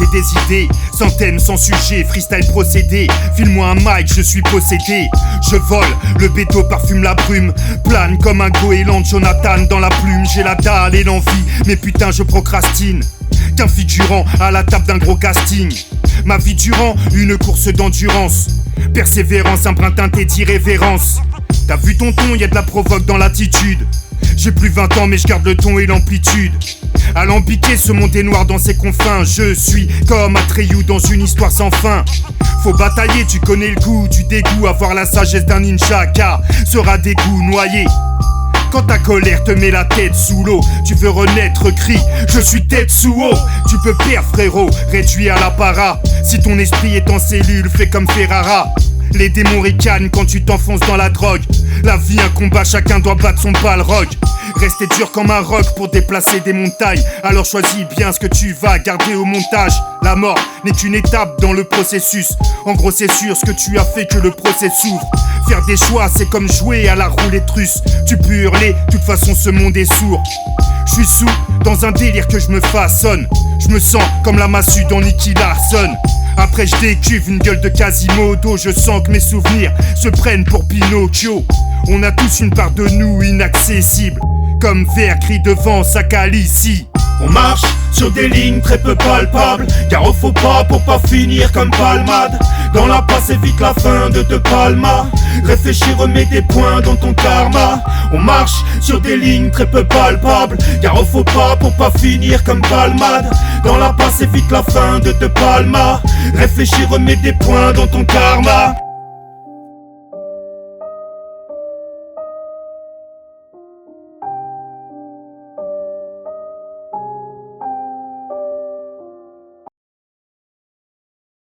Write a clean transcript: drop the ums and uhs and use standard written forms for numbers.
et des idées, sans thème, sans sujet, freestyle procédé. File-moi un mic, je suis possédé. Je vole, le béto parfume la brume. Plane comme un goéland de Jonathan dans la plume. J'ai la dalle et l'envie, mais putain je procrastine. Qu'un figurant à la table d'un gros casting. Ma vie durant, une course d'endurance. Persévérance, un brin teinté d'irrévérence. T'as vu ton ton, y'a de la provoque dans l'attitude. J'ai plus 20 ans mais je garde le ton et l'amplitude. Alambiqué, ce monde est noir dans ses confins. Je suis comme Atreyu dans une histoire sans fin. Faut batailler, tu connais le goût du dégoût. Avoir la sagesse d'un ninja car sera dégoût noyé. Quand ta colère te met la tête sous l'eau, tu veux renaître, crie, je suis tête sous eau. Tu peux perdre frérot, réduit à la para. Si ton esprit est en cellule, fais comme Ferrara. Les démons ricanent quand tu t'enfonces dans la drogue. La vie un combat, chacun doit battre son balrog. Rester dur comme un roc pour déplacer des montagnes. Alors choisis bien ce que tu vas garder au montage. La mort n'est qu'une étape dans le processus. En gros c'est sûr ce que tu as fait que le procès s'ouvre. Faire des choix c'est comme jouer à la roulette russe. Tu peux hurler, de toute façon ce monde est sourd. Je suis sous dans un délire que je me façonne. Je me sens comme la massue dans Nicky Larson. Après je décuve une gueule de Quasimodo. Je sens que mes souvenirs se prennent pour Pinocchio. On a tous une part de nous inaccessible. Comme vers gris devant sa calicie. On marche sur des lignes très peu palpables. Car au faux pas pour pas finir comme palmade. Dans la passe évite la fin de Palma. Réfléchis, remets des points dans ton karma. On marche sur des lignes très peu palpables. Car au faux pas pour pas finir comme palmade. Dans la passe évite la fin de Palma. Réfléchis, remets des points dans ton karma.